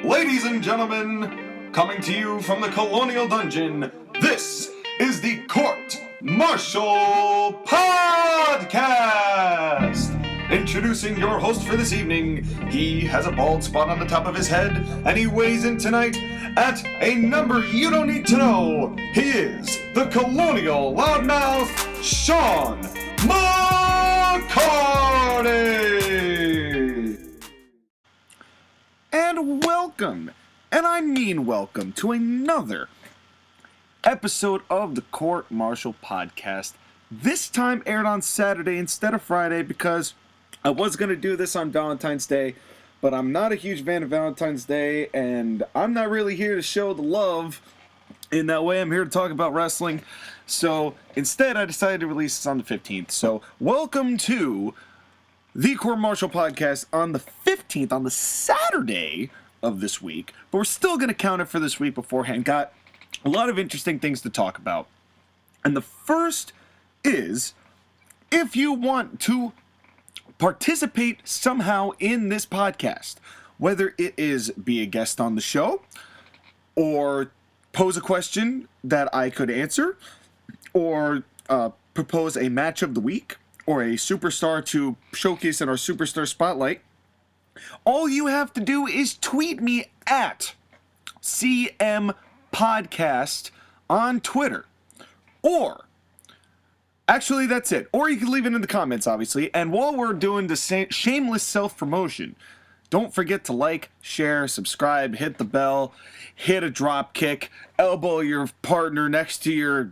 Ladies and gentlemen, coming to you from the Colonial Dungeon, this is the Court Martial Podcast! Introducing your host for this evening, he has a bald spot on the top of his head, and he weighs in tonight at a number you don't need to know. He is the Colonial Loudmouth, Sean McCarty! And welcome, and I mean welcome, to another episode of the Court Martial Podcast. This time aired on Saturday instead of Friday because I was going to do this on Valentine's Day, but I'm not a huge fan of Valentine's Day, and I'm not really here to show the love in that way. I'm here to talk about wrestling. So instead, I decided to release this on the 15th. So welcome to the Court Martial Podcast on the 15th, on the Saturday of this week. But we're still going to count it for this week beforehand. Got a lot of interesting things to talk about. And the first is, if you want to participate somehow in this podcast, whether it is be a guest on the show, or pose a question that I could answer, or propose a match of the week, or a superstar to showcase in our Superstar Spotlight, all you have to do is tweet me at CM Podcast on Twitter. Or, actually that's it. Or you can leave it in the comments, obviously. And while we're doing the shameless self-promotion, don't forget to like, share, subscribe, hit the bell, hit a drop kick, elbow your partner next to your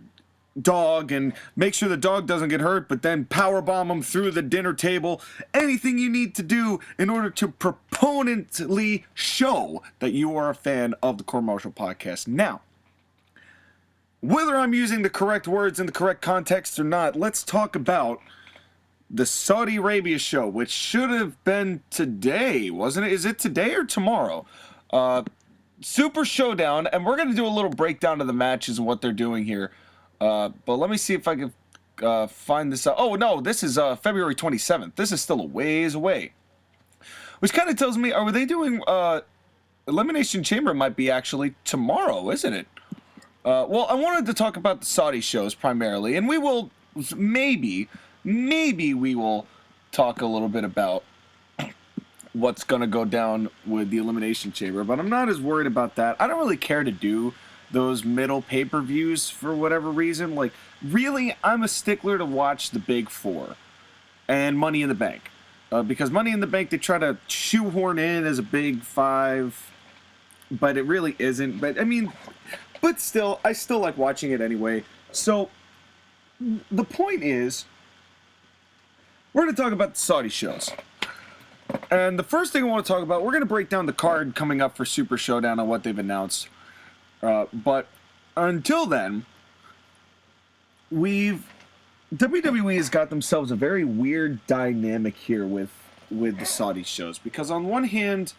dog, and make sure the dog doesn't get hurt, but then powerbomb them through the dinner table. Anything you need to do in order to proponently show that you are a fan of the Court Martial Podcast. Now, whether I'm using the correct words in the correct context or not, let's talk about the Saudi Arabia show, which should have been today, wasn't it? Is it today or tomorrow? Super ShowDown, and we're going to do a little breakdown of the matches and what they're doing here. But let me see if I can find this out. Oh, no, this is February 27th. This is still a ways away. Which kind of tells me, are they doing... Elimination Chamber might be actually tomorrow, isn't it? Well, I wanted to talk about the Saudi shows primarily, and we will, maybe we will talk a little bit about what's going to go down with the Elimination Chamber, but I'm not as worried about that. I don't really care to do those middle pay-per-views for whatever reason. Like, really, I'm a stickler to watch the Big Four and Money in the Bank. Because Money in the Bank, they try to shoehorn in as a Big Five, but it really isn't. But, I mean, but still, I still like watching it anyway. So, the point is, we're going to talk about the Saudi shows. And the first thing I want to talk about, we're going to break down the card coming up for Super ShowDown and what they've announced. But until then, WWE has got themselves a very weird dynamic here with the Saudi shows. Because on one hand,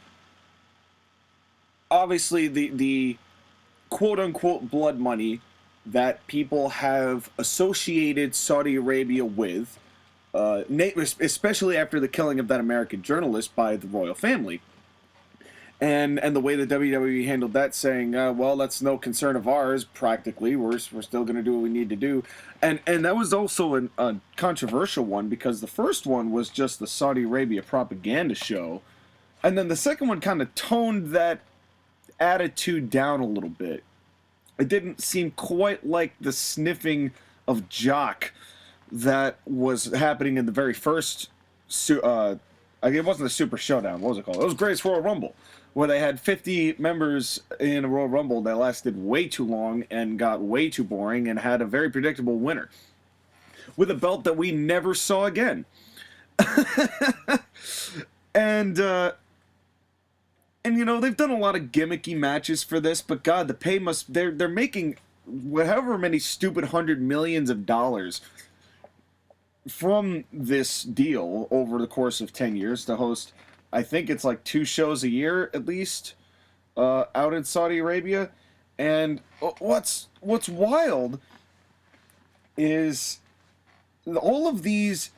obviously the quote-unquote blood money that people have associated Saudi Arabia with, especially after the killing of that American journalist by the royal family. And the way the WWE handled that, saying, well, that's no concern of ours, practically. We're still going to do what we need to do. And that was also a controversial one, because the first one was just the Saudi Arabia propaganda show. And then the second one kind of toned that attitude down a little bit. It didn't seem quite like the sniffing of jock that was happening in the very first... it wasn't the Super ShowDown. What was it called? It was Greatest Royal Rumble, where they had 50 members in a Royal Rumble that lasted way too long and got way too boring and had a very predictable winner with a belt that we never saw again. And you know, they've done a lot of gimmicky matches for this, but God, the pay must... They're making however many stupid $100 million from this deal over the course of 10 years to host, I think it's like 2 shows a year at least, out in Saudi Arabia. And what's wild is all of these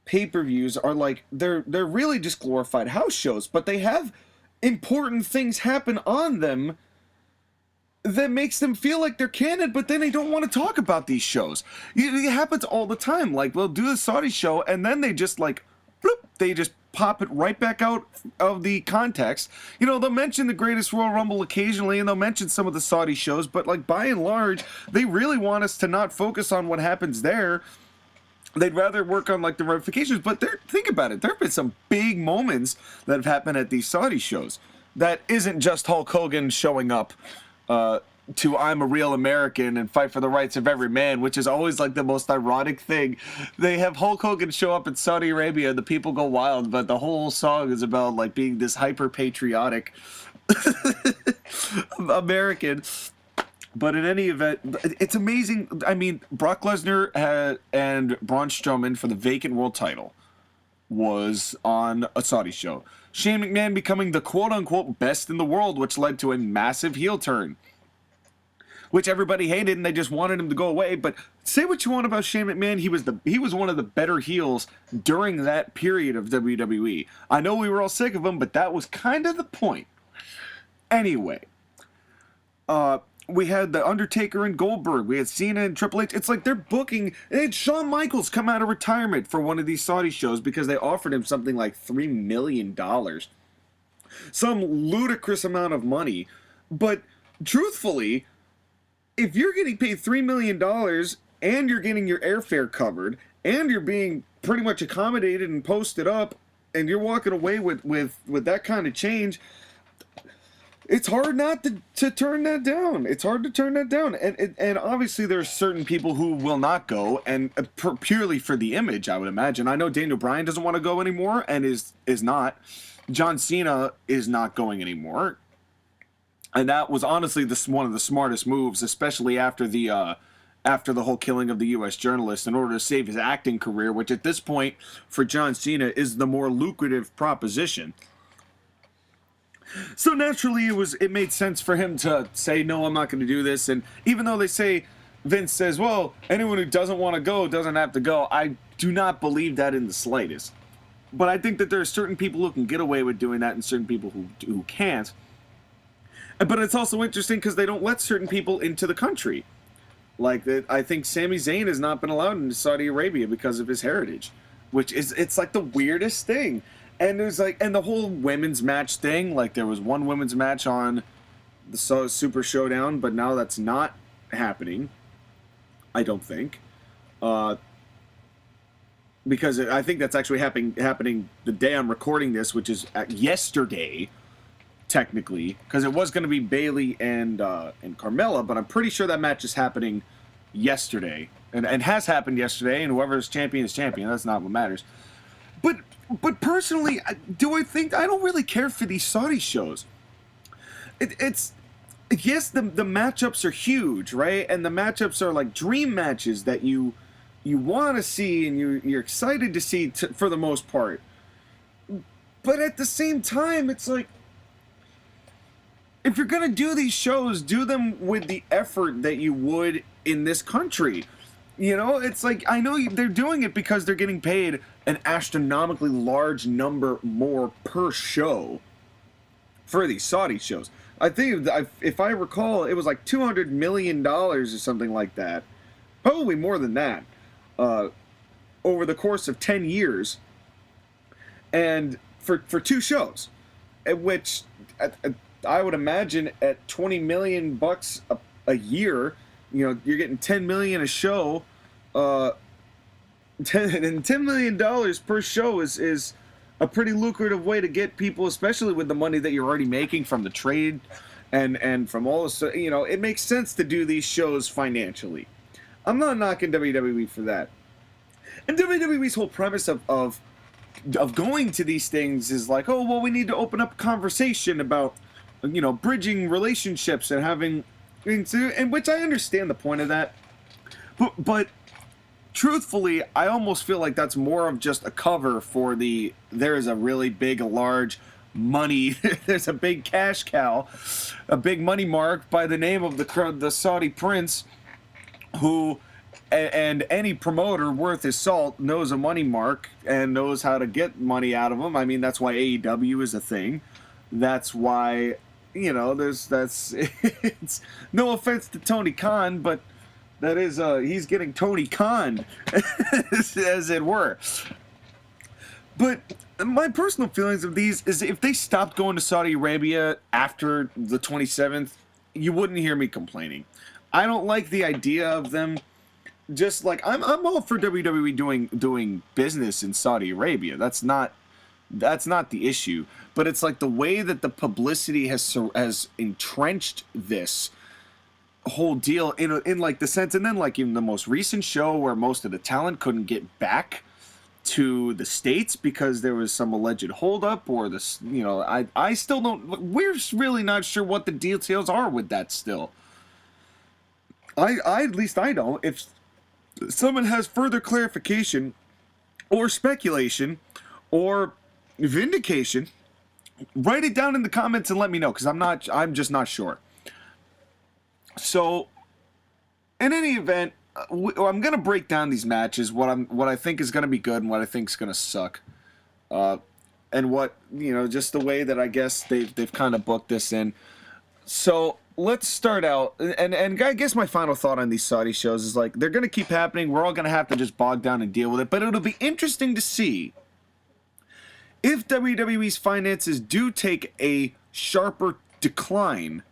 pay-per-views are like, they're really just glorified house shows, but they have important things happen on them that makes them feel like they're canon, but then they don't want to talk about these shows. It happens all the time. Like, we'll do the Saudi show, and then they just, like, bloop, they just pop it right back out of the context. You know, they'll mention the Greatest Royal Rumble occasionally, and they'll mention some of the Saudi shows, but, like, by and large, they really want us to not focus on what happens there. They'd rather work on, like, the ramifications, but think about it. There have been some big moments that have happened at these Saudi shows that isn't just Hulk Hogan showing up to I'm a Real American and fight for the rights of every man, which is always like the most ironic thing. They have Hulk Hogan show up in Saudi Arabia, the people go wild, but the whole song is about like being this hyper patriotic American. But in any event, it's amazing. I mean, Brock Lesnar and Braun Strowman for the vacant world title was on a Saudi show. Shane McMahon becoming the quote-unquote best in the world, which led to a massive heel turn, which everybody hated and they just wanted him to go away. But say what you want about Shane McMahon, he was one of the better heels during that period of WWE. I know we were all sick of him, but that was kind of the point. Anyway, we had The Undertaker and Goldberg. We had Cena and Triple H. It's like they're booking. They had Shawn Michaels come out of retirement for one of these Saudi shows because they offered him something like $3 million. Some ludicrous amount of money. But truthfully, if you're getting paid $3 million and you're getting your airfare covered and you're being pretty much accommodated and posted up and you're walking away with that kind of change, it's hard not to turn that down. It's hard to turn that down. And obviously there's certain people who will not go, and purely for the image, I would imagine. I know Daniel Bryan doesn't want to go anymore and is not. John Cena is not going anymore. And that was honestly one of the smartest moves, especially after the whole killing of the U.S. journalist, in order to save his acting career, which at this point for John Cena is the more lucrative proposition. So naturally, it made sense for him to say, no, I'm not going to do this. And even though Vince says, well, anyone who doesn't want to go doesn't have to go, I do not believe that in the slightest. But I think that there are certain people who can get away with doing that and certain people who can't. But it's also interesting because they don't let certain people into the country. Like, I think Sami Zayn has not been allowed into Saudi Arabia because of his heritage, it's like the weirdest thing. And there's and the whole women's match thing, like there was one women's match on the Super ShowDown, but now that's not happening, I don't think. Because I think that's actually happening the day I'm recording this, which is yesterday, technically, because it was going to be Bayley and Carmella, but I'm pretty sure that match is happening yesterday, and has happened yesterday, and whoever's champion is champion. That's not what matters. But personally, I don't really care for these Saudi shows. It's yes, the matchups are huge, right? And the matchups are like dream matches that you want to see and you're excited to see for the most part. But at the same time, it's like, if you're gonna do these shows, do them with the effort that you would in this country. You know, it's like, I know they're doing it because they're getting paid an astronomically large number more per show for these Saudi shows. I think, if I recall, it was like $200 million or something like that. Probably more than that. Over the course of 10 years. And for 2 shows. Which, I would imagine at $20 million a year, you know, you're getting $10 million a show. $10 million per show is a pretty lucrative way to get people, especially with the money that you're already making from the trade and from all this. You know, it makes sense to do these shows financially. I'm not knocking WWE for that. And WWE's whole premise of going to these things is like, oh, well, we need to open up a conversation about, you know, bridging relationships and having, and which I understand the point of that. But truthfully, I almost feel like that's more of just a cover for there is a really big, large money, there's a big cash cow, a big money mark by the name of the Saudi prince, who, and any promoter worth his salt knows a money mark and knows how to get money out of them. I mean, that's why AEW is a thing. That's why, it's no offense to Tony Khan, but that is, he's getting Tony Khan, as it were. But my personal feelings of these is if they stopped going to Saudi Arabia after the 27th, you wouldn't hear me complaining. I don't like the idea of them. Just like I'm all for WWE doing business in Saudi Arabia. That's not the issue. But it's like the way that the publicity has entrenched this whole deal in like the sense, and then like even the most recent show where most of the talent couldn't get back to the States because there was some alleged holdup or this. I still don't. We're really not sure what the details are with that still. I at least I don't. If someone has further clarification or speculation or vindication, write it down in the comments and let me know, because I'm just not sure. So in any event, I'm gonna break down these matches, what I think is gonna be good and what I think is gonna suck, and what just the way that I guess they've kind of booked this in. So let's start out, and I guess my final thought on these Saudi shows is like they're gonna keep happening. We're all gonna have to just bog down and deal with it. But it'll be interesting to see if WWE's finances do take a sharper decline.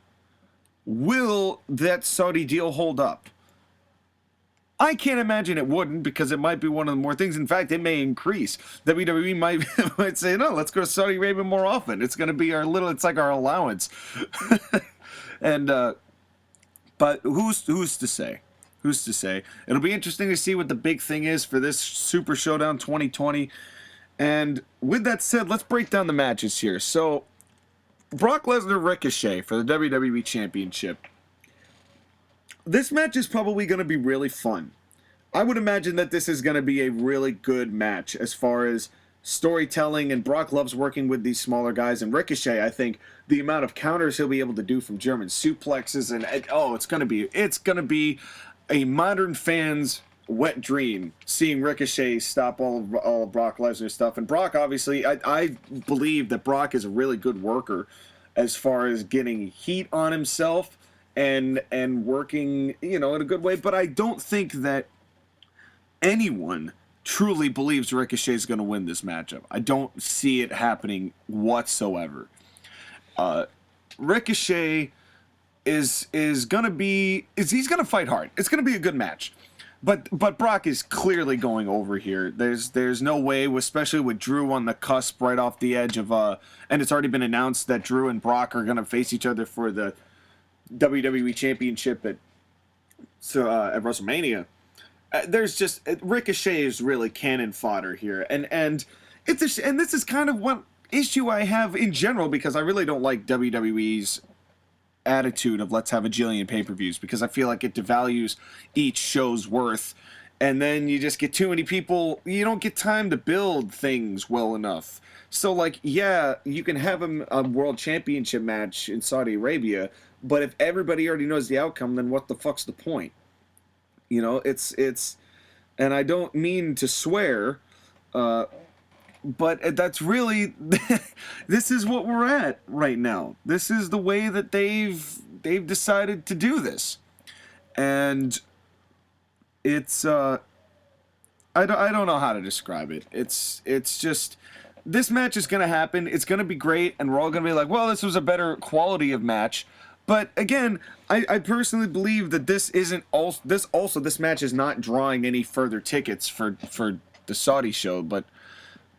Will that Saudi deal hold up? I can't imagine it wouldn't, because it might be one of the more things. In fact, it may increase. WWE might say, no, let's go to Saudi Arabia more often. It's going to be it's like our allowance. And, but who's to say? Who's to say? It'll be interesting to see what the big thing is for this Super ShowDown 2020. And with that said, let's break down the matches here. So, Brock Lesnar Ricochet for the WWE Championship. This match is probably going to be really fun. I would imagine that this is going to be a really good match as far as storytelling, and Brock loves working with these smaller guys, and Ricochet, I think the amount of counters he'll be able to do from German suplexes, and it's going to be a modern fan's wet dream seeing Ricochet stop all of Brock Lesnar's stuff. And Brock, obviously, I believe that Brock is a really good worker as far as getting heat on himself and working, in a good way. But I don't think that anyone truly believes Ricochet is going to win this matchup. I don't see it happening whatsoever. Ricochet is going to he's going to fight hard. It's going to be a good match. But Brock is clearly going over here. There's no way, especially with Drew on the cusp right off the edge of and it's already been announced that Drew and Brock are going to face each other for the WWE Championship at WrestleMania. There's just Ricochet is really cannon fodder here, and this is kind of one issue I have in general, because I really don't like WWE's attitude of let's have a jillion pay-per-views, because I feel like it devalues each show's worth, and then you just get too many people. You don't get time to build things well enough. So like, yeah, you can have a world championship match in Saudi Arabia, but if everybody already knows the outcome, then what the fuck's the point? It's and I don't mean to swear, but that's really this is what we're at right now. This is the way that they've decided to do this, and it's I don't know how to describe it. It's just, this match is gonna happen. It's gonna be great, and we're all gonna be like, well, this was a better quality of match. But again, I personally believe that this match is not drawing any further tickets for the Saudi show, but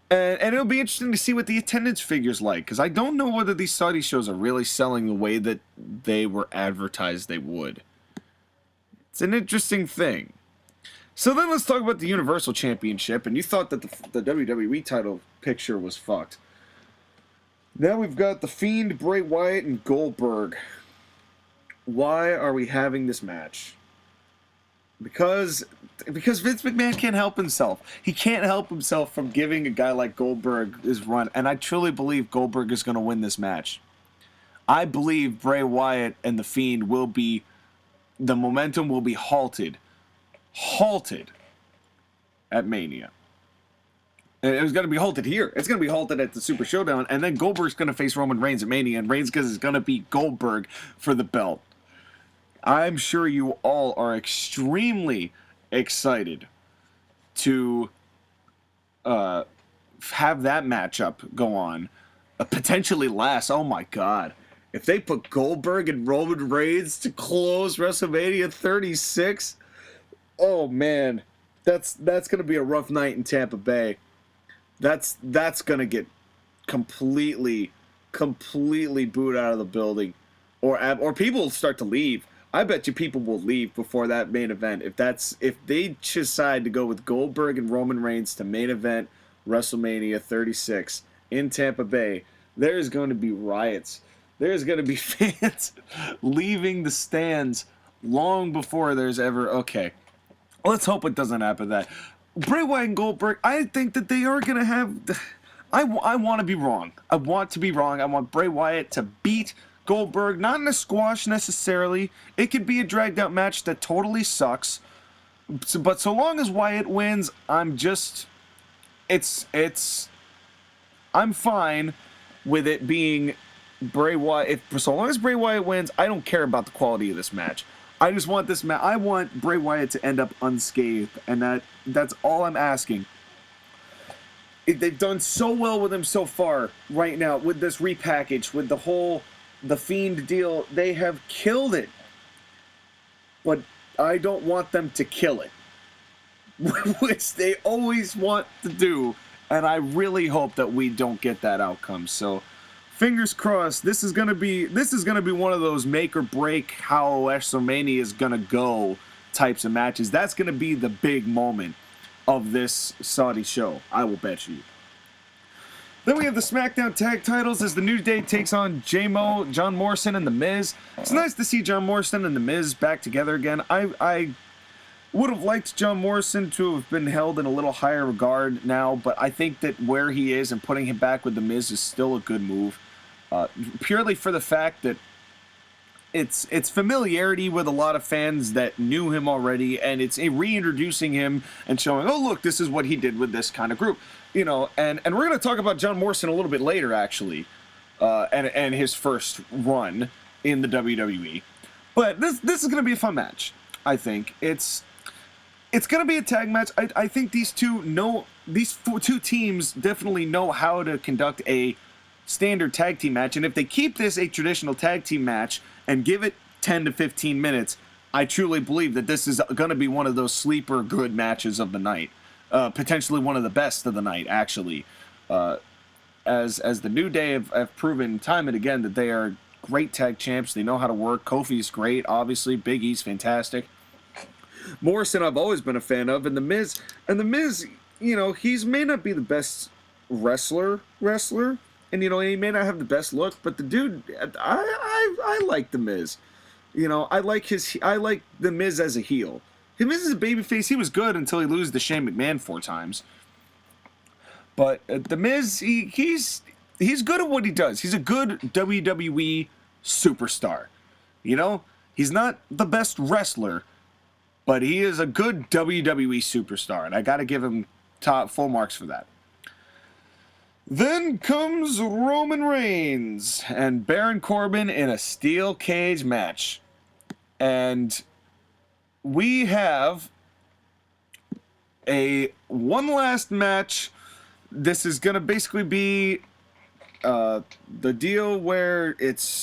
and it'll be interesting to see what the attendance figures like, because I don't know whether these Saudi shows are really selling the way that they were advertised they would. It's an interesting thing. So then let's talk about the Universal Championship, and you thought that the WWE title picture was fucked. Now we've got The Fiend, Bray Wyatt, and Goldberg. Why are we having this match? Because Vince McMahon can't help himself. He can't help himself from giving a guy like Goldberg his run, and I truly believe Goldberg is going to win this match. I believe Bray Wyatt and The Fiend the momentum will be halted at Mania. It was going to be halted here. It's going to be halted at the Super ShowDown, and then Goldberg's going to face Roman Reigns at Mania, and Reigns is going to beat Goldberg for the belt. I'm sure you all are extremely excited to have that matchup go on. Potentially last. Oh my God. If they put Goldberg and Roman Reigns to close WrestleMania 36, oh man, that's going to be a rough night in Tampa Bay. That's going to get completely booed out of the building, or people will start to leave. I bet you people will leave before that main event if they decide to go with Goldberg and Roman Reigns to main event WrestleMania 36 in Tampa Bay. There's going to be riots. There's going to be fans leaving the stands long before there's ever... Okay, let's hope it doesn't happen that. Bray Wyatt and Goldberg, I think that they are going to have... I want to be wrong. I want to be wrong. I want Bray Wyatt to beat Goldberg, not in a squash necessarily. It could be a dragged out match that totally sucks. But so long as Wyatt wins, I'm just... I'm fine with it being Bray Wyatt. So long as Bray Wyatt wins, I don't care about the quality of this match. I just want this match. I want Bray Wyatt to end up unscathed, and that's all I'm asking. They've done so well with him so far right now with this repackage, with the Fiend deal. They have killed it, but I don't want them to kill it, which they always want to do, and I really hope that we don't get that outcome. So, fingers crossed. This is gonna be one of those make or break how WrestleMania is gonna go types of matches. That's gonna be the big moment of this Saudi show, I will bet you. Then we have the SmackDown Tag Titles as the New Day takes on J-Mo, John Morrison, and The Miz. It's nice to see John Morrison and The Miz back together again. I would have liked John Morrison to have been held in a little higher regard now, but I think that where he is and putting him back with The Miz is still a good move. Purely for the fact that it's familiarity with a lot of fans that knew him already, and it's reintroducing him and showing, oh look, this is what he did with this kind of group, you know. And we're going to talk about John Morrison a little bit later, actually, and his first run in the WWE. But this is going to be a fun match. I think it's going to be a tag match. I think these two teams definitely know how to conduct a standard tag team match, and if they keep this a traditional tag team match and give it 10 to 15 minutes, I truly believe that this is going to be one of those sleeper good matches of the night, potentially one of the best of the night, actually, as the New Day have proven time and again that they are great tag champs. They know how to work. Kofi's great, obviously. Big E's fantastic. Morrison I've always been a fan of, and The Miz, you know, he's may not be the best wrestler, and you know, he may not have the best look, but the dude, I like The Miz. You know, I like The Miz as a heel. The Miz as a babyface, he was good until he loses to Shane McMahon 4 times. But The Miz, he's good at what he does. He's a good WWE superstar. You know, he's not the best wrestler, but he is a good WWE superstar, and I got to give him full marks for that. Then comes Roman Reigns and Baron Corbin in a steel cage match. And we have one last match. This is going to basically be the deal where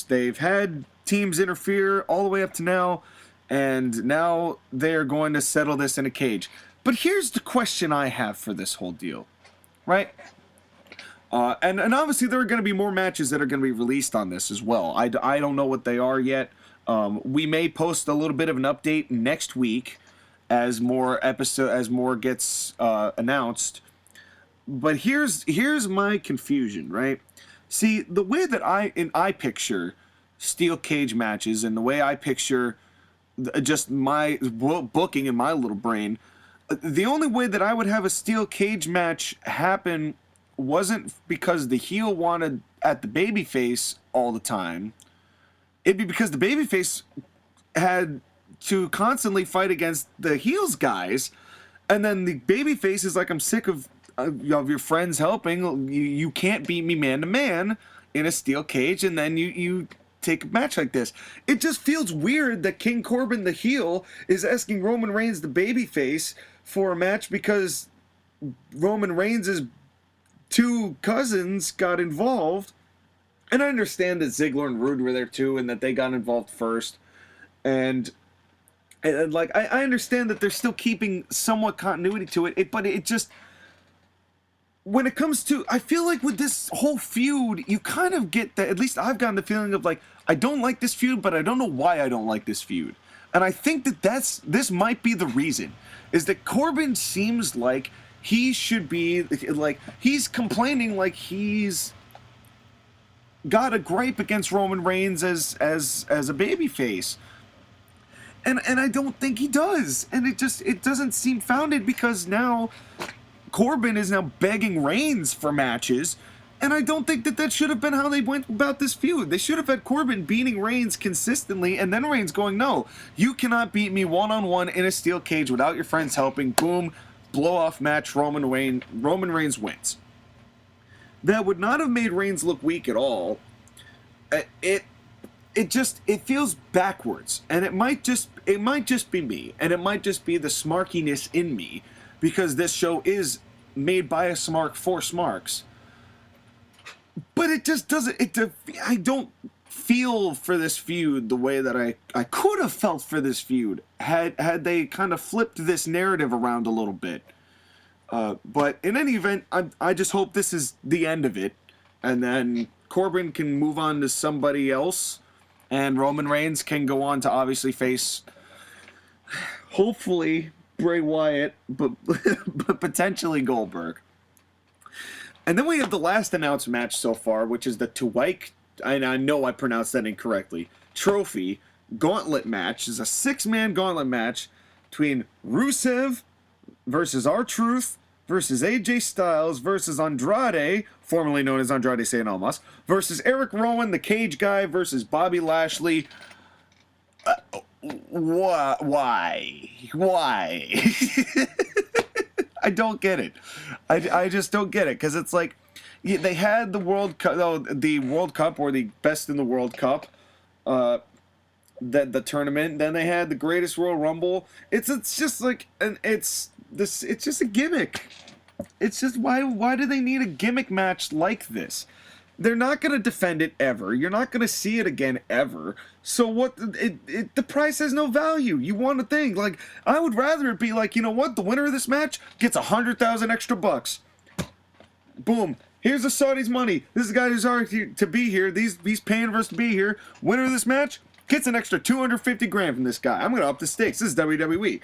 they've had teams interfere all the way up to now, and now they're going to settle this in a cage. But here's the question I have for this whole deal, right? And obviously there are going to be more matches that are going to be released on this as well. I don't know what they are yet. We may post a little bit of an update next week as more gets announced. But here's my confusion, right? See, the way that I picture steel cage matches, and the way I picture just my booking in my little brain, the only way that I would have a steel cage match happen wasn't because the heel wanted at the babyface all the time. It'd be because the babyface had to constantly fight against the heels guys, and then the babyface is like, I'm sick of of your friends helping, you can't beat me man to man in a steel cage, and then you take a match like this. It just feels weird that King Corbin, the heel, is asking Roman Reigns, the babyface, for a match because Roman Reigns' two cousins got involved. And I understand that Ziggler and Rude were there too, and that they got involved first. And like, I understand that they're still keeping somewhat continuity to it, but it just, when it comes to, I feel like with this whole feud, you kind of get that, at least I've gotten the feeling of like, I don't like this feud, but I don't know why I don't like this feud. And I think that this might be the reason, is that Corbin seems like he should be, like, he's complaining like he's got a gripe against Roman Reigns as a babyface. And I don't think he does. And it doesn't seem founded, because now Corbin is now begging Reigns for matches. And I don't think that should have been how they went about this feud. They should have had Corbin beating Reigns consistently, and then Reigns going, no, you cannot beat me one-on-one in a steel cage without your friends helping. Boom, blow-off match, Roman Reigns wins. That would not have made Reigns look weak at all. It feels backwards, and it might just be me, and it might just be the smarkiness in me, because this show is made by a smark for smarks. But it just doesn't. I don't feel for this feud the way that I could have felt for this feud had they kind of flipped this narrative around a little bit. But in any event, I just hope this is the end of it, and then Corbin can move on to somebody else, and Roman Reigns can go on to obviously face, hopefully, Bray Wyatt, but potentially Goldberg. And then we have the last announced match so far, which is the Tuwaik, and I know I pronounced that incorrectly, Trophy Gauntlet match. It's a 6-man gauntlet match between Rusev versus R-Truth versus AJ Styles versus Andrade, formerly known as Andrade Cien Almas, versus Eric Rowan, the Cage Guy, versus Bobby Lashley. Why? I don't get it. I just don't get it, because it's like, they had the World Cup, or the Best in the World Cup, the tournament. Then they had the Greatest Royal Rumble. It's just like, it's just a gimmick. It's just, why do they need a gimmick match like this? They're not going to defend it ever. You're not going to see it again ever. So what? The price has no value. You want to think, like, I would rather it be like, you know what? The winner of this match gets 100,000 extra bucks. Boom. Here's the Saudis' money. This is the guy who's already to be here. He's paying for us to be here. Winner of this match gets an extra 250 grand from this guy. I'm going to up the stakes. This is WWE.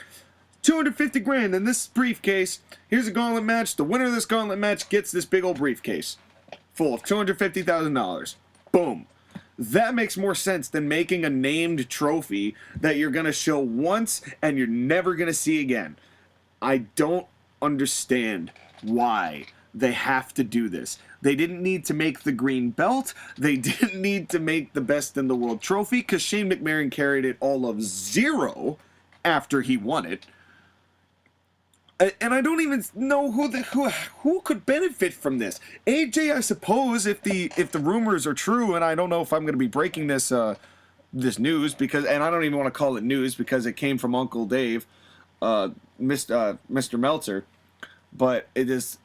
250 grand in this briefcase. Here's a gauntlet match. The winner of this gauntlet match gets this big old briefcase full of $250,000. Boom. That makes more sense than making a named trophy that you're going to show once and you're never going to see again. I don't understand why they have to do this. They didn't need to make the green belt. They didn't need to make the Best in the World trophy, because Shane McMahon carried it all of 0 after he won it. And I don't even know who could benefit from this. AJ, I suppose, if the rumors are true, and I don't know if I'm going to be breaking this this news, because, and I don't even want to call it news because it came from Uncle Dave, Mr. Meltzer, but it is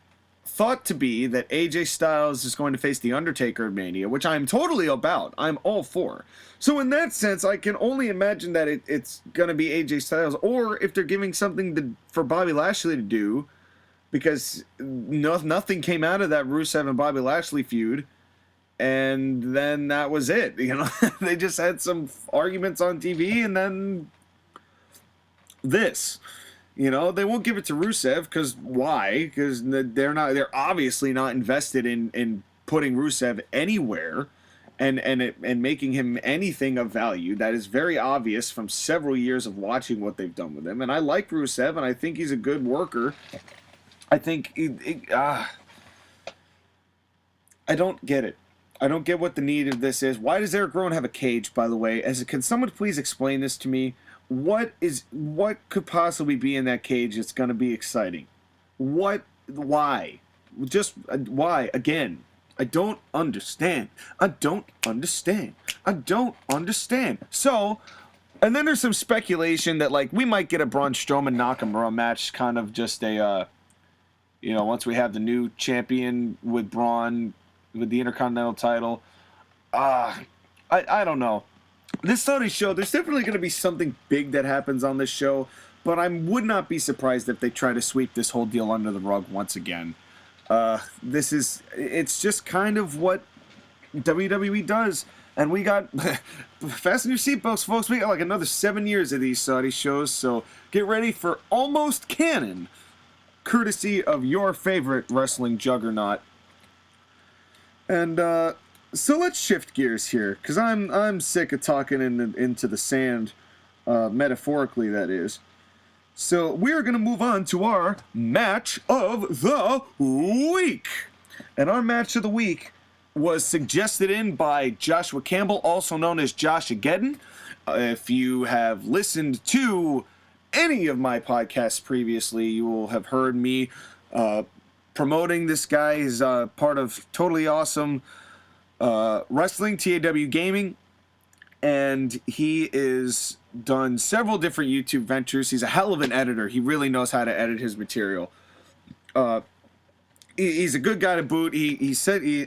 thought to be that AJ Styles is going to face The Undertaker at Mania, which I'm totally about. I'm all for. So in that sense, I can only imagine that it's going to be AJ Styles, or if they're giving something for Bobby Lashley to do, because nothing came out of that Rusev and Bobby Lashley feud, and then that was it. You know, they just had some arguments on TV, and then this. You know, they won't give it to Rusev, because why? Because they're obviously not invested in putting Rusev anywhere and making him anything of value. That is very obvious from several years of watching what they've done with him. And I like Rusev, and I think he's a good worker. I think I don't get it. I don't get what the need of this is. Why does Eric Rowan have a cage, by the way? Can someone please explain this to me? What could possibly be in that cage that's going to be exciting? What why? Just why? Again, I don't understand. I don't understand. I don't understand. So, and then there's some speculation that, like, we might get a Braun Strowman Nakamura match, kind of just a, once we have the new champion with Braun, with the Intercontinental title. I don't know. This Saudi show, there's definitely going to be something big that happens on this show, but I would not be surprised if they try to sweep this whole deal under the rug once again. It's just kind of what WWE does. And we got, fasten your seatbelts, folks, we got like another 7 years of these Saudi shows, so get ready for Almost Canon, courtesy of your favorite wrestling juggernaut. And, so let's shift gears here, because I'm sick of talking into the sand, metaphorically that is. So we're going to move on to our match of the week. And our match of the week was suggested in by Joshua Campbell, also known as Josh-ageddon. If you have listened to any of my podcasts previously, you will have heard me promoting this guy. He's part of Totally Awesome Wrestling, TAW Gaming, and he is done several different YouTube ventures. He's a hell of an editor. He really knows how to edit his material. He's a good guy to boot.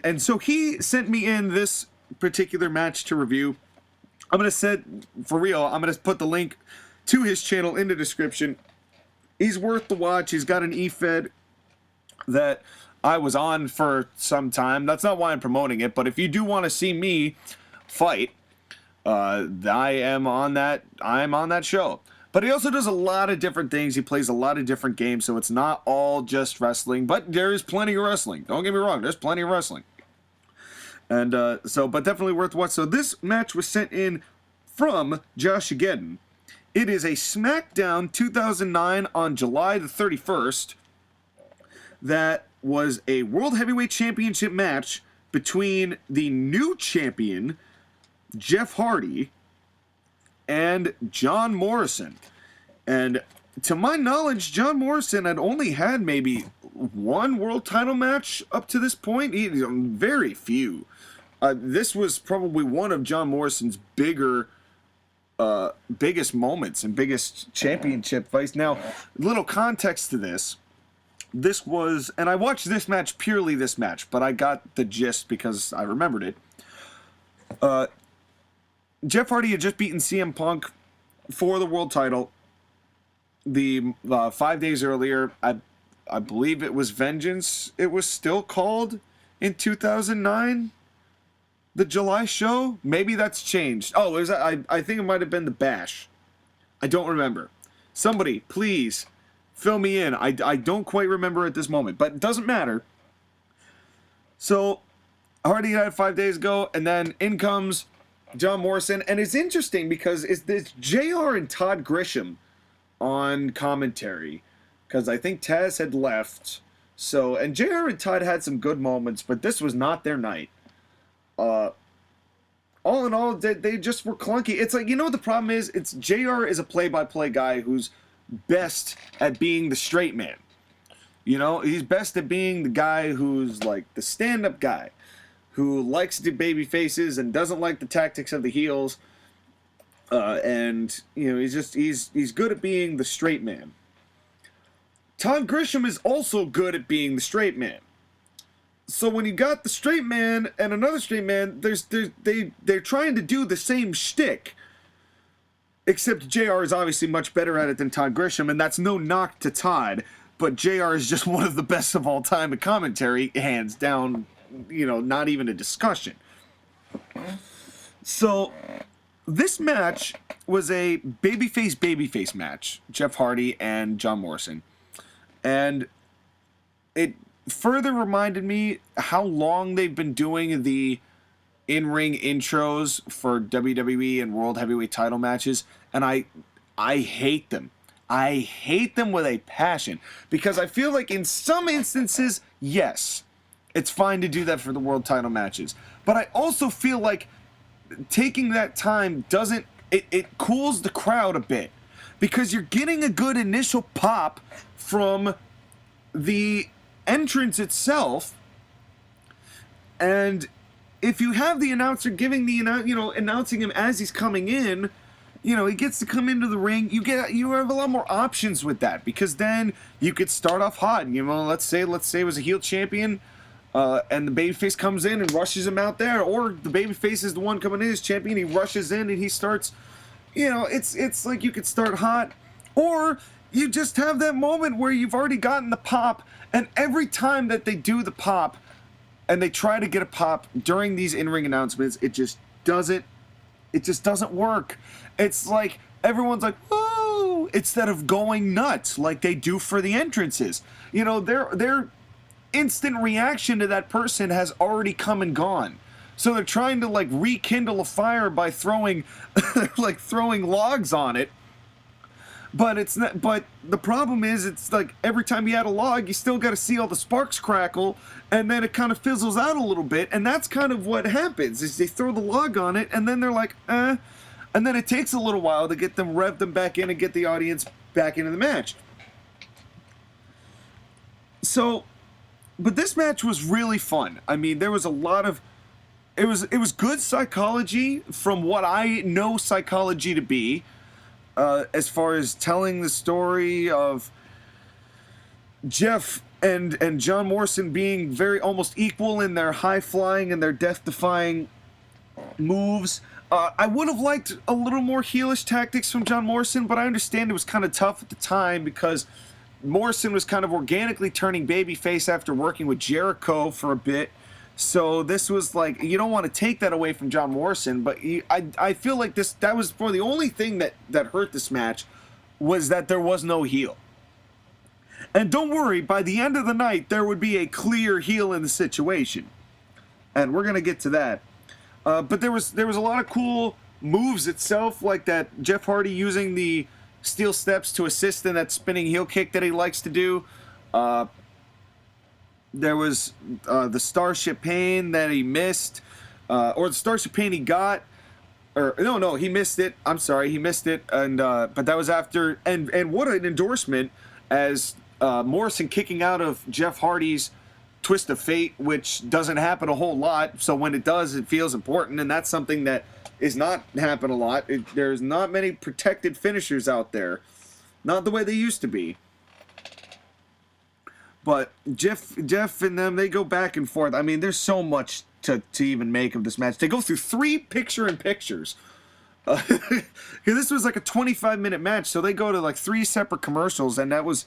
And so he sent me in this particular match to review. I'm gonna put the link to his channel in the description. He's worth the watch. He's got an eFed that I was on for some time. That's not why I'm promoting it, but if you do want to see me fight, I am on that show. But he also does a lot of different things. He plays a lot of different games, so it's not all just wrestling, but there is plenty of wrestling. Don't get me wrong, there's plenty of wrestling. And but definitely worth watching. So this match was sent in from Josh-ageddon. It is a SmackDown 2009 on July the 31st. That was a World Heavyweight Championship match between the new champion, Jeff Hardy, and John Morrison. And to my knowledge, John Morrison had only had maybe one world title match up to this point. Very few. This was probably one of John Morrison's biggest moments and biggest championship fights. Now, little context to this. This was, and I watched this match, purely this match, but I got the gist because I remembered it. Jeff Hardy had just beaten CM Punk for the world title the 5 days earlier. I believe it was Vengeance. It was still called in 2009. The July show. Maybe that's changed. Oh, I think it might have been the Bash. I don't remember. Somebody, please fill me in. I don't quite remember at this moment, but it doesn't matter. So Hardy had 5 days ago, and then in comes John Morrison, and it's interesting because it's JR and Todd Grisham on commentary, because I think Taz had left. So, and JR and Todd had some good moments, but this was not their night. All in all, they just were clunky. It's like, the problem is, JR is a play-by-play guy who's best at being the straight man. He's best at being the guy who's like the stand-up guy, who likes to do baby faces and doesn't like the tactics of the heels. And he's good at being the straight man. Todd Grisham is also good at being the straight man. So when you got the straight man and another straight man, they're trying to do the same shtick. Except JR is obviously much better at it than Todd Grisham, and that's no knock to Todd, but JR is just one of the best of all time at commentary, hands down, not even a discussion. So, this match was a babyface match, Jeff Hardy and John Morrison. And it further reminded me how long they've been doing the in-ring intros for WWE and World Heavyweight title matches, and I hate them. I hate them with a passion, because I feel like in some instances, yes, it's fine to do that for the world title matches, but I also feel like taking that time it cools the crowd a bit, because you're getting a good initial pop from the entrance itself, and if you have the announcer giving the announcing him as he's coming in, he gets to come into the ring. You have a lot more options with that, because then you could start off hot. Let's say it was a heel champion, and the babyface comes in and rushes him out there, or the babyface is the one coming in as champion. He rushes in and he starts. It's like you could start hot, or you just have that moment where you've already gotten the pop, and every time that they do the pop, and they try to get a pop during these in-ring announcements, it just doesn't work. It's like everyone's like, "Woo!" instead of going nuts like they do for the entrances. Their instant reaction to that person has already come and gone. So they're trying to like rekindle a fire by throwing logs on it. But it's not. But the problem is, it's like every time you add a log, you still got to see all the sparks crackle, and then it kind of fizzles out a little bit, and that's kind of what happens. Is they throw the log on it, and then they're like, and then it takes a little while to get them rev them back in and get the audience back into the match. So, but this match was really fun. I mean, there was a lot of. It was good psychology from what I know psychology to be. As far as telling the story of Jeff and John Morrison being very almost equal in their high-flying and their death-defying moves. I would have liked a little more heelish tactics from John Morrison, but I understand it was kind of tough at the time because Morrison was kind of organically turning babyface after working with Jericho for a bit. So this was like, you don't want to take that away from John Morrison, but I feel like that was for the only thing that hurt this match was that there was no heel. And don't worry, by the end of the night, there would be a clear heel in the situation. And we're going to get to that. But there was a lot of cool moves itself, like that Jeff Hardy using the steel steps to assist in that spinning heel kick that he likes to do. There was the Starship Pain that he missed, or the Starship Pain he got, or no, he missed it. I'm sorry, he missed it, and but that was after, and what an endorsement as Morrison kicking out of Jeff Hardy's Twist of Fate, which doesn't happen a whole lot. So when it does, it feels important, and that's something that is not happen a lot. There's not many protected finishers out there, not the way they used to be. But Jeff and them, they go back and forth. I mean, there's so much to even make of this match. They go through 3 picture-in-pictures. This was like a 25-minute match, so they go to like 3 separate commercials, and that was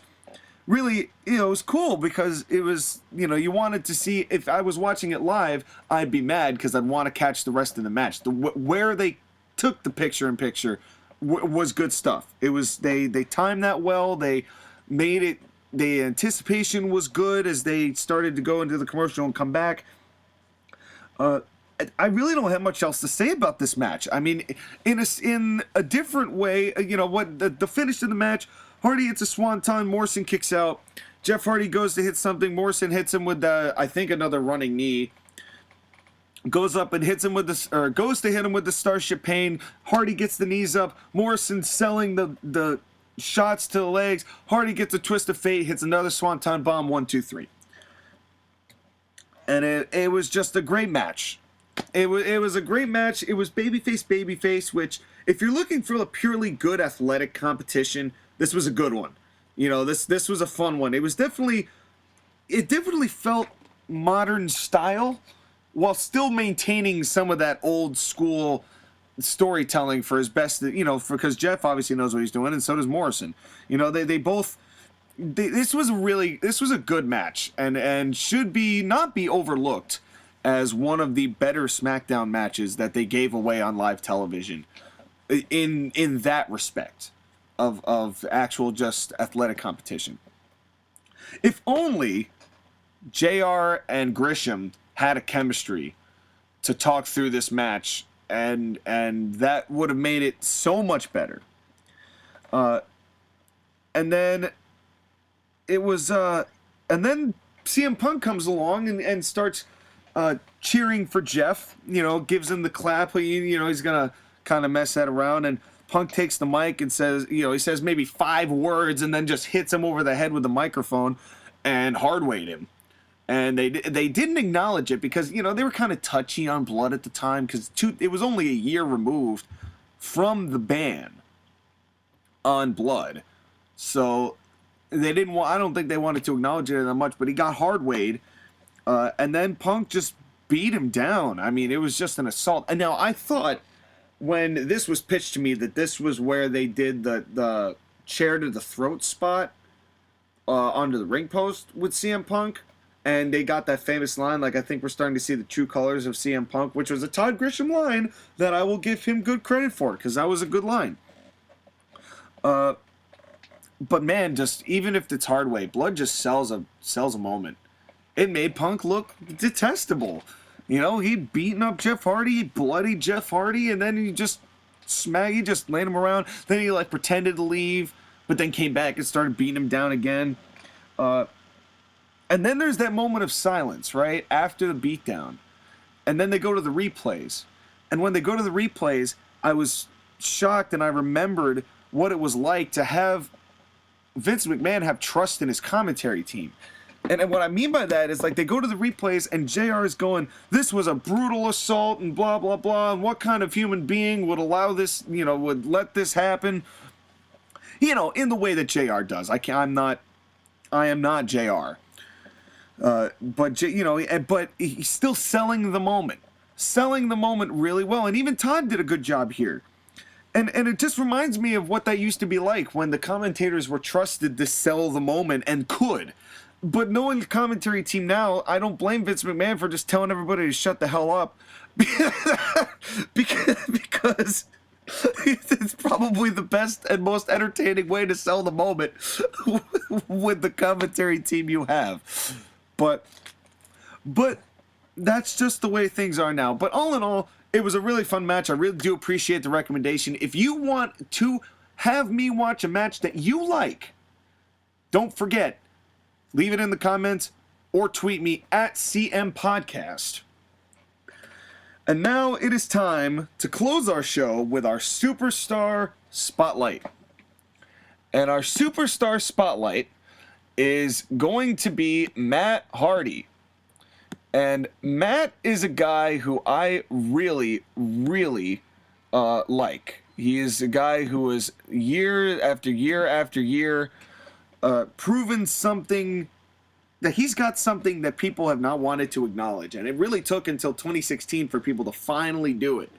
really, it was cool because it was, you wanted to see, if I was watching it live, I'd be mad because I'd want to catch the rest of the match. Where they took the picture-in-picture was good stuff. It was, they timed that well, they made it. The anticipation was good as they started to go into the commercial and come back. I really don't have much else to say about this match. I mean, in a different way, what the finish of the match, Hardy hits a swanton, Morrison kicks out. Jeff Hardy goes to hit something, Morrison hits him with I think another running knee. Goes up and hits him with goes to hit him with the Starship Pain. Hardy gets the knees up. Morrison selling the shots to the legs. Hardy gets a Twist of Fate, hits another Swanton Bomb, 1, 2, 3. And it was just a great match. It was a great match. It was babyface, which, if you're looking for a purely good athletic competition, this was a good one. This was a fun one. It definitely felt modern style while still maintaining some of that old school storytelling for his best, because Jeff obviously knows what he's doing, and so does Morrison. They both. This was a good match, and should not be overlooked as one of the better SmackDown matches that they gave away on live television. In that respect, of actual just athletic competition. If only JR and Grisham had a chemistry to talk through this match. And that would have made it so much better. And then it was, and then CM Punk comes along and starts cheering for Jeff. Gives him the clap. He's gonna kind of mess that around. And Punk takes the mic and says, he says maybe 5 words and then just hits him over the head with the microphone. and hard-weighed him. And they didn't acknowledge it because, you know, they were kind of touchy on Blood at the time because it was only a year removed from the ban on Blood. So they didn't I don't think they wanted to acknowledge it that much, but he got hard-weighed. And then Punk just beat him down. I mean, it was just an assault. And now I thought when this was pitched to me that this was where they did the chair to the throat spot onto the ring post with CM Punk. And they got that famous line, like, I think we're starting to see the true colors of CM Punk, which was a Todd Grisham line that I will give him good credit for, because that was a good line. But man, just even if it's hard way, Blood just sells a moment. It made Punk look detestable. You know, he'd beaten up Jeff Hardy, bloody Jeff Hardy, and then he just laid him around. Then he like pretended to leave, but then came back and started beating him down again. And then there's that moment of silence, right? After the beatdown. And then they go to the replays. And when they go to the replays, I was shocked and I remembered what it was like to have Vince McMahon have trust in his commentary team. And what I mean by that is, like, they go to the replays and JR is going, this was a brutal assault and blah, blah, blah. And what kind of human being would allow this, you know, would let this happen? You know, in the way that JR does. I am not JR. But he's still selling the moment really well. And even Todd did a good job here. And it just reminds me of what that used to be like when the commentators were trusted to sell the moment and could. But knowing the commentary team now, I don't blame Vince McMahon for just telling everybody to shut the hell up. because it's probably the best and most entertaining way to sell the moment with the commentary team you have. But that's just the way things are now. But all in all, it was a really fun match. I really do appreciate the recommendation. If you want to have me watch a match that you like, don't forget, leave it in the comments or tweet me at CM Podcast. And now it is time to close our show with our Superstar Spotlight. And our Superstar Spotlight is going to be Matt Hardy. And Matt is a guy who I really, really like. He is a guy who has year after year after year proven something, that he's got something that people have not wanted to acknowledge. And it really took until 2016 for people to finally do it.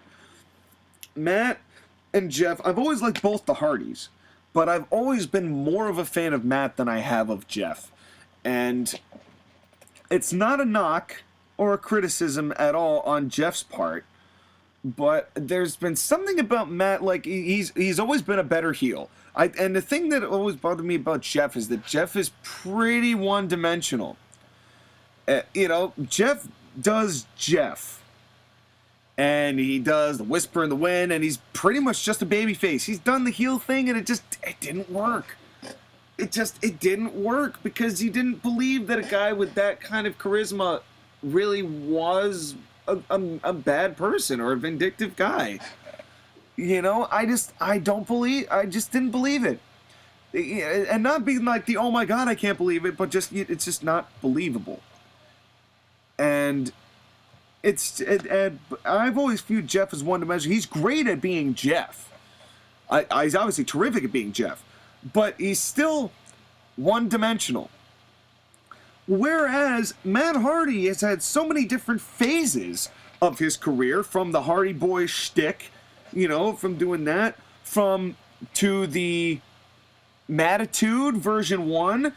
Matt and Jeff, I've always liked both the Hardys, but I've always been more of a fan of Matt than I have of Jeff. And it's not a knock or a criticism at all on Jeff's part, but there's been something about Matt, like he's always been a better heel. And the thing that always bothered me about Jeff is that Jeff is pretty one-dimensional. Jeff does Jeff. And he does the whisper in the wind, and he's pretty much just a babyface. He's done the heel thing, and it didn't work. It didn't work because you didn't believe that a guy with that kind of charisma really was a bad person or a vindictive guy. You know, I just didn't believe it. And not being like the, oh my God, I can't believe it, but it's just not believable. And I've always viewed Jeff as one-dimensional. He's great at being Jeff. He's obviously terrific at being Jeff, but he's still one-dimensional. Whereas Matt Hardy has had so many different phases of his career, from the Hardy Boy shtick, from doing that, to the Mattitude version 1,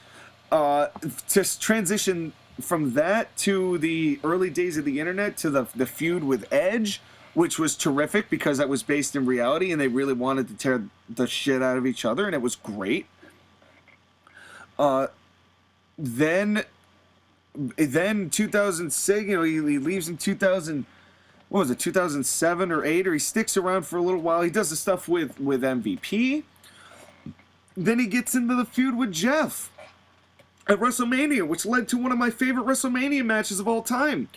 to transition from that to the early days of the internet to the feud with Edge, which was terrific because that was based in reality and they really wanted to tear the shit out of each other, and it was great. Then 2006, he leaves in 2007 or 8, or he sticks around for a little while. He does the stuff with MVP. Then he gets into the feud with Jeff at WrestleMania, which led to one of my favorite WrestleMania matches of all time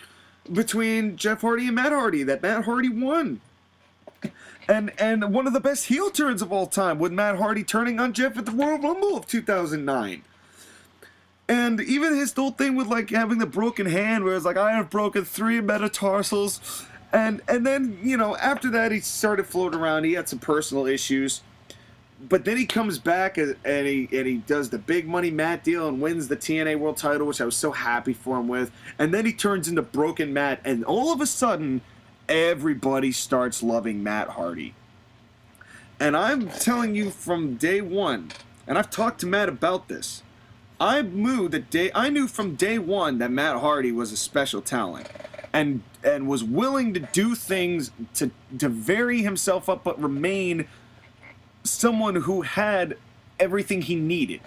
between Jeff Hardy and Matt Hardy, that Matt Hardy won. And one of the best heel turns of all time, with Matt Hardy turning on Jeff at the Royal Rumble of 2009. And even his whole thing with like having the broken hand, where it's like, I have broken 3 metatarsals. And then, you know, after that, he started floating around. He had some personal issues. But then he comes back and he does the big money Matt deal and wins the TNA World title, which I was so happy for him with. And then he turns into Broken Matt. And all of a sudden, everybody starts loving Matt Hardy. And I'm telling you from day one, and I've talked to Matt about this, I knew from day one that Matt Hardy was a special talent. And was willing to do things to vary himself up but remain someone who had everything he needed.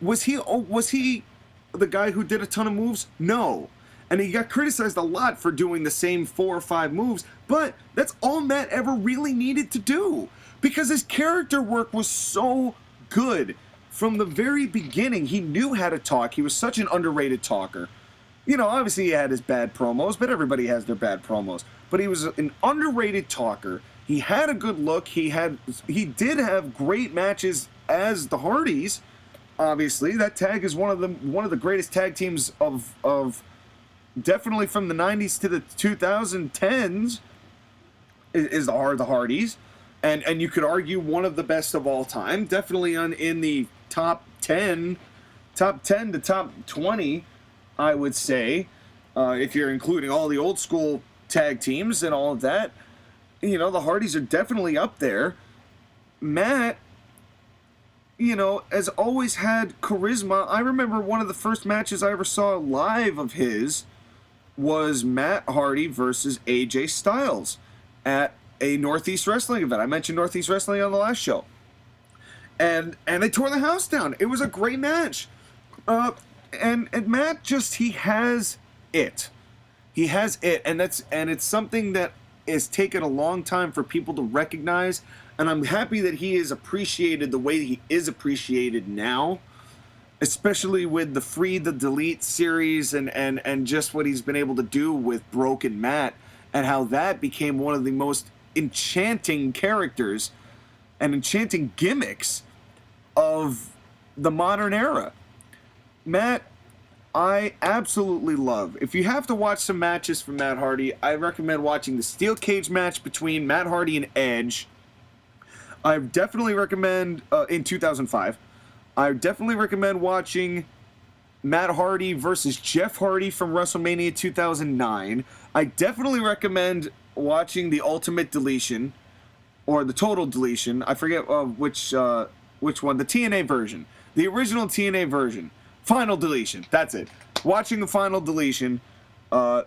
Was he the guy who did a ton of moves? No. And he got criticized a lot for doing the same 4 or 5 moves, but that's all Matt ever really needed to do, because his character work was so good. From the very beginning, he knew how to talk. He was such an underrated talker. You know, obviously he had his bad promos, but everybody has their bad promos. But he was an underrated talker. He had a good look. He did have great matches as the Hardys. Obviously, that tag is one of the greatest tag teams of definitely from the 90s to the 2010s is the Hardys. And you could argue one of the best of all time. Definitely in the top 10 to top 20, I would say, if you're including all the old school tag teams and all of that. You know, the Hardys are definitely up there. Matt, you know, has always had charisma. I remember one of the first matches I ever saw live of his was Matt Hardy versus AJ Styles at a Northeast Wrestling event. I mentioned Northeast Wrestling on the last show. And they tore the house down. It was a great match. And Matt he has it. He has it, and it's something that has taken a long time for people to recognize, and I'm happy that he is appreciated the way he is appreciated now, especially with the Free the Delete series and just what he's been able to do with Broken Matt, and how that became one of the most enchanting characters and enchanting gimmicks of the modern era. Matt, I absolutely love. If you have to watch some matches from Matt Hardy, I recommend watching the Steel Cage match between Matt Hardy and Edge. I definitely recommend, in 2005, I definitely recommend watching Matt Hardy versus Jeff Hardy from WrestleMania 2009. I definitely recommend watching the Ultimate Deletion, or the Total Deletion. I forget which one. The TNA version. The original TNA version. Final Deletion. That's it. Watching the Final Deletion. I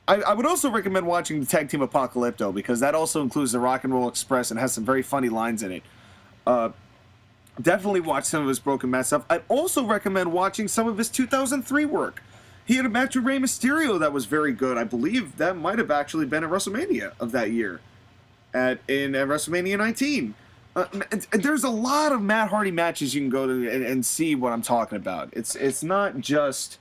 would also recommend watching the Tag Team Apocalypto, because that also includes the Rock and Roll Express and has some very funny lines in it. Definitely watch some of his Broken Matt stuff. I'd also recommend watching some of his 2003 work. He had a match with Rey Mysterio that was very good. I believe that might have actually been at WrestleMania of that year. At WrestleMania 19. There's a lot of Matt Hardy matches you can go to and see what I'm talking about. It's not just...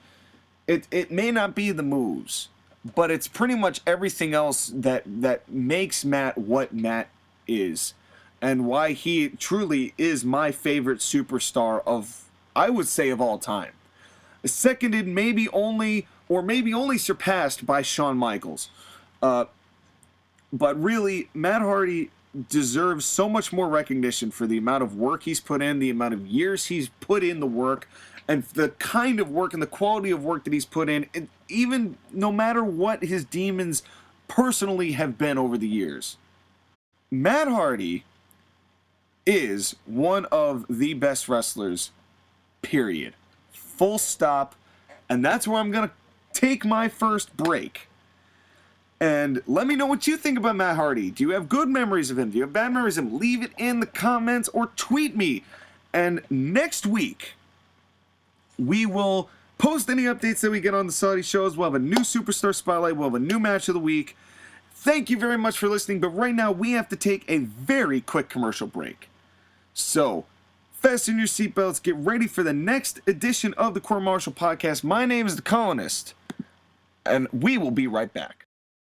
It may not be the moves, but it's pretty much everything else that makes Matt what Matt is, and why he truly is my favorite superstar of, I would say, of all time. Seconded maybe only surpassed by Shawn Michaels. But really, Matt Hardy deserves so much more recognition for the amount of work he's put in, the amount of years he's put in the work, and the kind of work and the quality of work that he's put in, and even no matter what his demons personally have been over the years. Matt Hardy is one of the best wrestlers, period. Full stop. And that's where I'm going to take my first break. And let me know what you think about Matt Hardy. Do you have good memories of him? Do you have bad memories of him? Leave it in the comments or tweet me. And next week, we will post any updates that we get on the Saudi shows. We'll have a new Superstar Spotlight. We'll have a new match of the week. Thank you very much for listening. But right now, we have to take a very quick commercial break. So, fasten your seatbelts. Get ready for the next edition of the Court Martial Podcast. My name is The Colonist. And we will be right back.